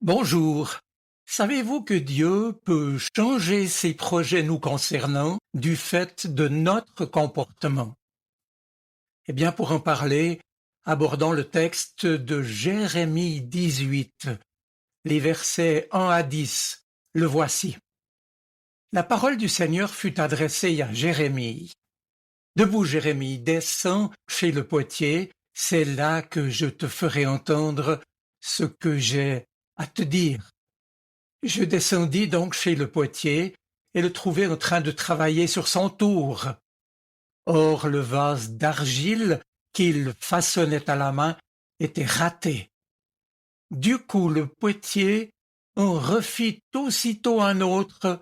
Bonjour. Savez-vous que Dieu peut changer ses projets nous concernant du fait de notre comportement? Eh bien, pour en parler, abordons le texte de Jérémie 18, les versets 1 à 10. Le voici. La parole du Seigneur fut adressée à Jérémie. Debout, Jérémie, descends chez le potier, c'est là que je te ferai entendre ce que j'ai à te dire. Je descendis donc chez le potier et le trouvai en train de travailler sur son tour. Or le vase d'argile qu'il façonnait à la main était raté. Du coup le potier en refit aussitôt un autre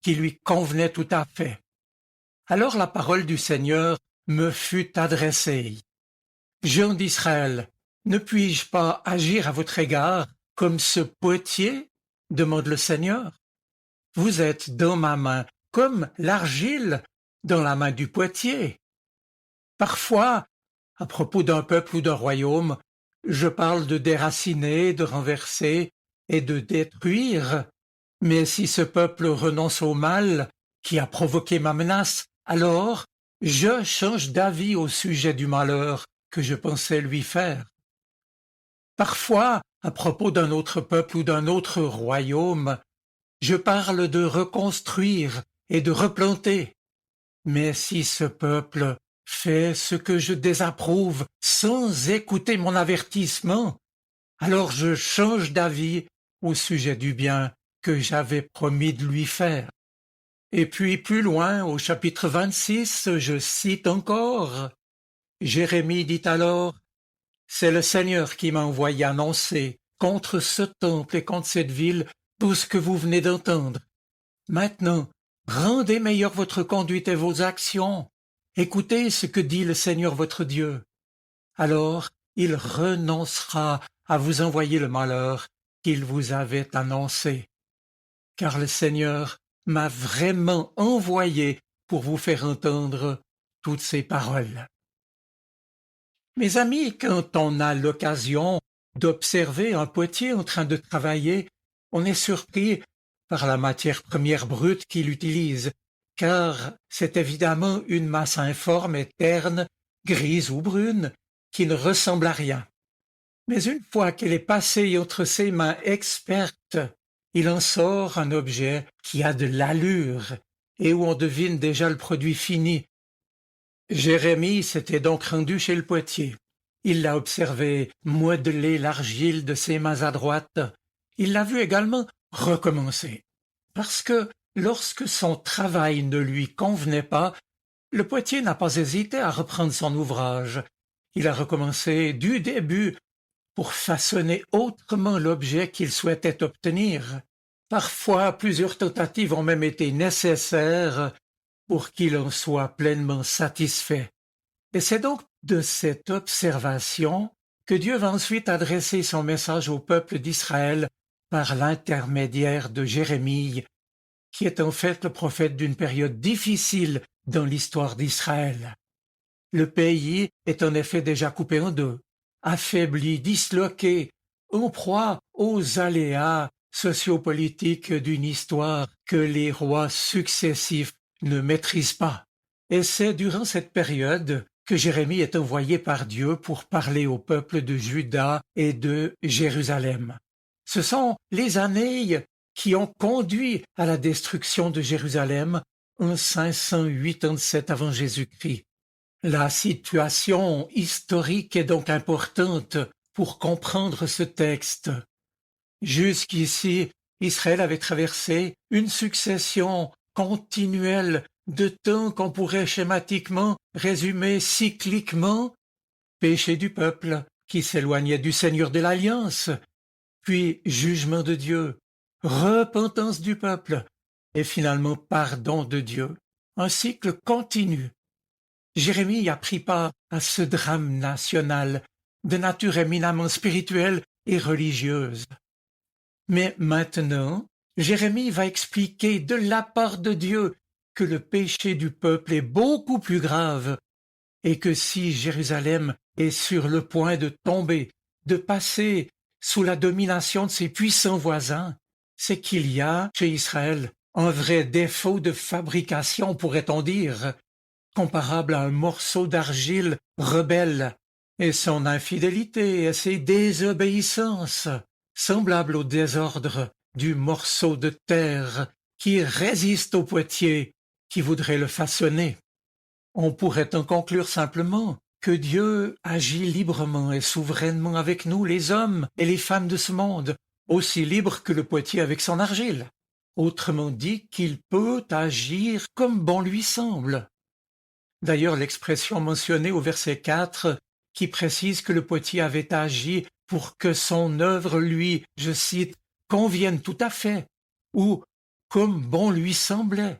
qui lui convenait tout à fait. Alors la parole du Seigneur me fut adressée. Gens d'Israël, ne puis-je pas agir à votre égard comme ce potier? Demande le Seigneur. Vous êtes dans ma main comme l'argile dans la main du potier. Parfois, à propos d'un peuple ou d'un royaume, je parle de déraciner, de renverser et de détruire. Mais si ce peuple renonce au mal qui a provoqué ma menace, alors je change d'avis au sujet du malheur que je pensais lui faire. Parfois, à propos d'un autre peuple ou d'un autre royaume, je parle de reconstruire et de replanter. Mais si ce peuple fait ce que je désapprouve sans écouter mon avertissement, alors je change d'avis au sujet du bien que j'avais promis de lui faire. Et puis plus loin, au chapitre 26, je cite encore, Jérémie dit alors, c'est le Seigneur qui m'a envoyé annoncer contre ce temple et contre cette ville tout ce que vous venez d'entendre. Maintenant, rendez meilleure votre conduite et vos actions. Écoutez ce que dit le Seigneur votre Dieu. Alors il renoncera à vous envoyer le malheur qu'il vous avait annoncé. Car le Seigneur m'a vraiment envoyé pour vous faire entendre toutes ces paroles. Mes amis, quand on a l'occasion d'observer un potier en train de travailler, on est surpris par la matière première brute qu'il utilise, car c'est évidemment une masse informe et terne, grise ou brune, qui ne ressemble à rien. Mais une fois qu'elle est passée entre ses mains expertes, il en sort un objet qui a de l'allure et où on devine déjà le produit fini. Jérémie s'était donc rendu chez le potier. Il l'a observé modeler l'argile de ses mains à droite. Il l'a vu également recommencer. Parce que lorsque son travail ne lui convenait pas, le potier n'a pas hésité à reprendre son ouvrage. Il a recommencé du début pour façonner autrement l'objet qu'il souhaitait obtenir. Parfois, plusieurs tentatives ont même été nécessaires pour qu'il en soit pleinement satisfait. Et c'est donc de cette observation que Dieu va ensuite adresser son message au peuple d'Israël par l'intermédiaire de Jérémie, qui est en fait le prophète d'une période difficile dans l'histoire d'Israël. Le pays est en effet déjà coupé en deux, affaibli, disloqué, en proie aux aléas sociopolitiques d'une histoire que les rois successifs ne maîtrisent pas. Et c'est durant cette période que Jérémie est envoyé par Dieu pour parler au peuple de Juda et de Jérusalem. Ce sont les années qui ont conduit à la destruction de Jérusalem en 587 avant Jésus-Christ. La situation historique est donc importante pour comprendre ce texte. Jusqu'ici, Israël avait traversé une succession continuelle de temps qu'on pourrait schématiquement résumer cycliquement: péché du peuple qui s'éloignait du Seigneur de l'Alliance, puis jugement de Dieu, repentance du peuple et finalement pardon de Dieu. Un cycle continu. Jérémie a pris part à ce drame national de nature éminemment spirituelle et religieuse. Mais maintenant, Jérémie va expliquer de la part de Dieu que le péché du peuple est beaucoup plus grave et que si Jérusalem est sur le point de tomber, de passer sous la domination de ses puissants voisins, c'est qu'il y a chez Israël un vrai défaut de fabrication, pourrait-on dire, comparable à un morceau d'argile rebelle, et son infidélité et ses désobéissances, semblables au désordre du morceau de terre qui résiste au potier qui voudrait le façonner. On pourrait en conclure simplement que Dieu agit librement et souverainement avec nous, les hommes et les femmes de ce monde, aussi libre que le potier avec son argile. Autrement dit, qu'il peut agir comme bon lui semble. D'ailleurs, l'expression mentionnée au verset 4, qui précise que le potier avait agi pour que son œuvre lui, je cite, convienne tout à fait, ou comme bon lui semblait.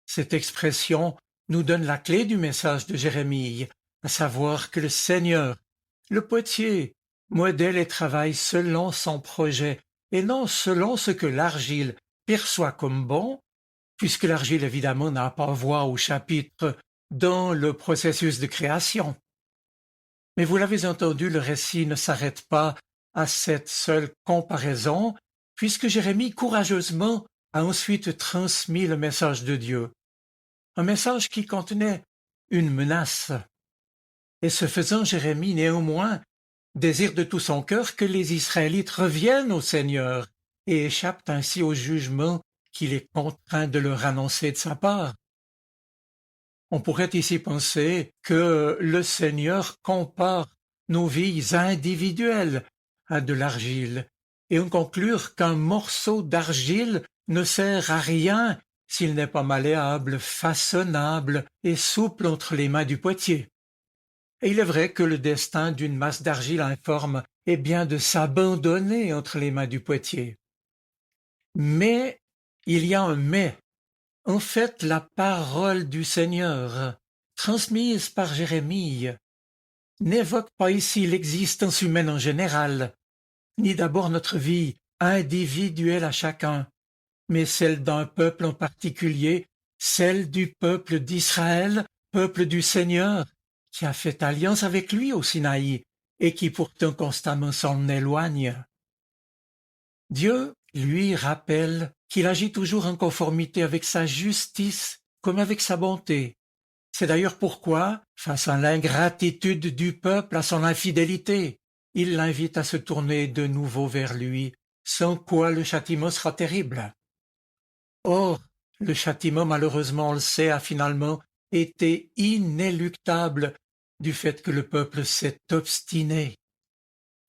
Cette expression nous donne la clé du message de Jérémie, à savoir que le Seigneur, le potier, modèle et travaille selon son projet, et non selon ce que l'argile perçoit comme bon, puisque l'argile évidemment n'a pas voix au chapitre dans le processus de création. Mais vous l'avez entendu, le récit ne s'arrête pas à cette seule comparaison, puisque Jérémie courageusement a ensuite transmis le message de Dieu, un message qui contenait une menace. Et ce faisant, Jérémie, néanmoins, désire de tout son cœur que les Israélites reviennent au Seigneur et échappent ainsi au jugement qu'il est contraint de leur annoncer de sa part. On pourrait ici penser que le Seigneur compare nos vies individuelles à de l'argile, et en conclure qu'un morceau d'argile ne sert à rien s'il n'est pas malléable, façonnable et souple entre les mains du potier. Et il est vrai que le destin d'une masse d'argile informe est bien de s'abandonner entre les mains du potier. Mais il y a un mais. En fait, la parole du Seigneur, transmise par Jérémie, n'évoque pas ici l'existence humaine en général, ni d'abord notre vie individuelle à chacun, mais celle d'un peuple en particulier, celle du peuple d'Israël, peuple du Seigneur, qui a fait alliance avec lui au Sinaï, et qui pourtant constamment s'en éloigne. Dieu, lui, rappelle qu'il agit toujours en conformité avec sa justice comme avec sa bonté. C'est d'ailleurs pourquoi, face à l'ingratitude du peuple, à son infidélité, il l'invite à se tourner de nouveau vers lui, sans quoi le châtiment sera terrible. Or, le châtiment, malheureusement, on le sait, a finalement été inéluctable du fait que le peuple s'est obstiné.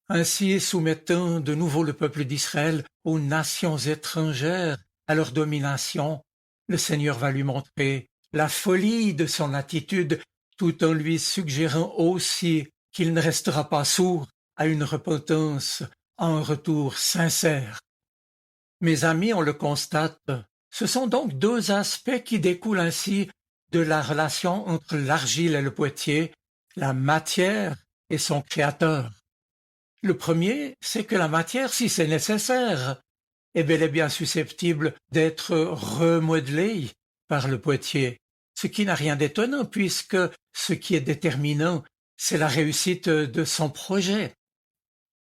Ainsi, soumettant de nouveau le peuple d'Israël aux nations étrangères, à leur domination, le Seigneur va lui montrer la folie de son attitude, tout en lui suggérant aussi qu'il ne restera pas sourd à une repentance, à un retour sincère. Mes amis, on le constate, ce sont donc deux aspects qui découlent ainsi de la relation entre l'argile et le potier, la matière et son créateur. Le premier, c'est que la matière, si c'est nécessaire, est bel et bien susceptible d'être remodelée par le potier, ce qui n'a rien d'étonnant puisque ce qui est déterminant, c'est la réussite de son projet.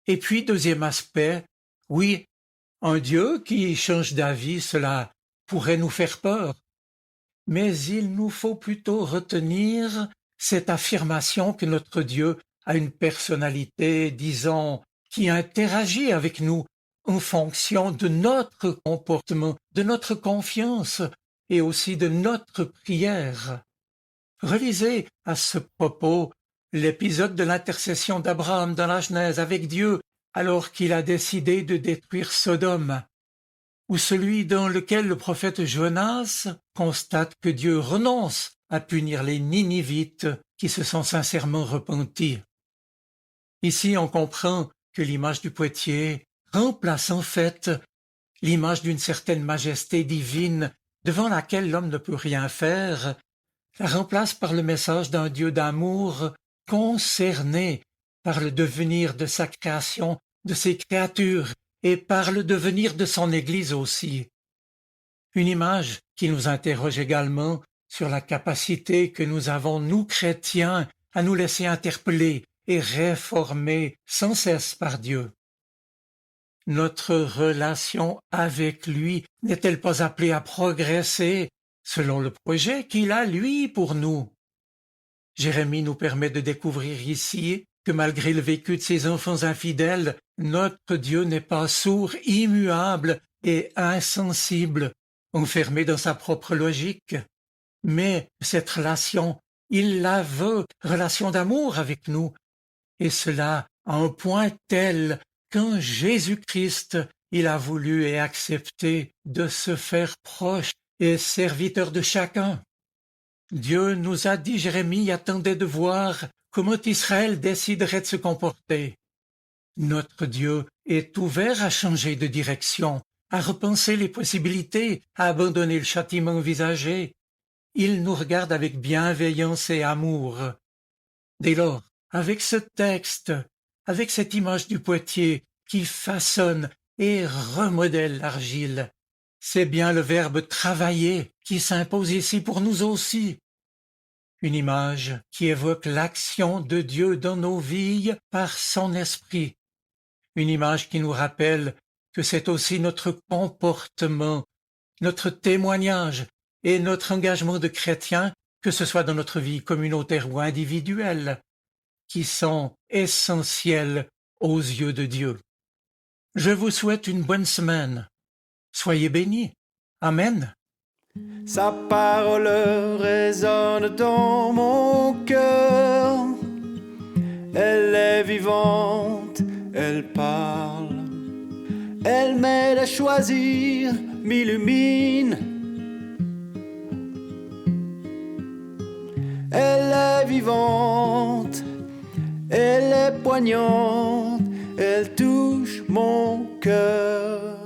Et puis, deuxième aspect, oui, un Dieu qui change d'avis, cela pourrait nous faire peur, mais il nous faut plutôt retenir cette affirmation que notre Dieu a une personnalité, disons, qui interagit avec nous en fonction de notre comportement, de notre confiance et aussi de notre prière. Relisez à ce propos l'épisode de l'intercession d'Abraham dans la Genèse avec Dieu alors qu'il a décidé de détruire Sodome, ou celui dans lequel le prophète Jonas constate que Dieu renonce à punir les Ninivites qui se sont sincèrement repentis. Ici, on comprend que l'image du potier remplace en fait l'image d'une certaine majesté divine devant laquelle l'homme ne peut rien faire, la remplace par le message d'un Dieu d'amour concerné par le devenir de sa création, de ses créatures, et par le devenir de son Église aussi. Une image qui nous interroge également sur la capacité que nous avons, nous chrétiens, à nous laisser interpeller et réformer sans cesse par Dieu. notre relation avec lui n'est-elle pas appelée à progresser selon le projet qu'il a, lui, pour nous? Jérémie nous permet de découvrir ici que malgré le vécu de ses enfants infidèles, notre Dieu n'est pas sourd, immuable et insensible, enfermé dans sa propre logique. Mais cette relation, il la veut, relation d'amour avec nous, et cela à un point tel qu'en Jésus-Christ, il a voulu et accepté de se faire proche et serviteur de chacun. Dieu nous a dit, Jérémie attendait de voir comment Israël déciderait de se comporter. Notre Dieu est ouvert à changer de direction, à repenser les possibilités, à abandonner le châtiment envisagé. Il nous regarde avec bienveillance et amour. Dès lors, avec ce texte, avec cette image du potier qui façonne et remodèle l'argile, c'est bien le verbe travailler qui s'impose ici pour nous aussi. Une image qui évoque l'action de Dieu dans nos vies par son esprit. Une image qui nous rappelle que c'est aussi notre comportement, notre témoignage et notre engagement de chrétien, que ce soit dans notre vie communautaire ou individuelle, qui sont essentiels aux yeux de Dieu. Je vous souhaite une bonne semaine. Soyez bénis. Amen. Sa parole résonne dans mon cœur. Elle est vivante, elle parle. Elle m'aide à choisir, m'illumine. Elle est vivante, elle est poignante, elle touche mon cœur.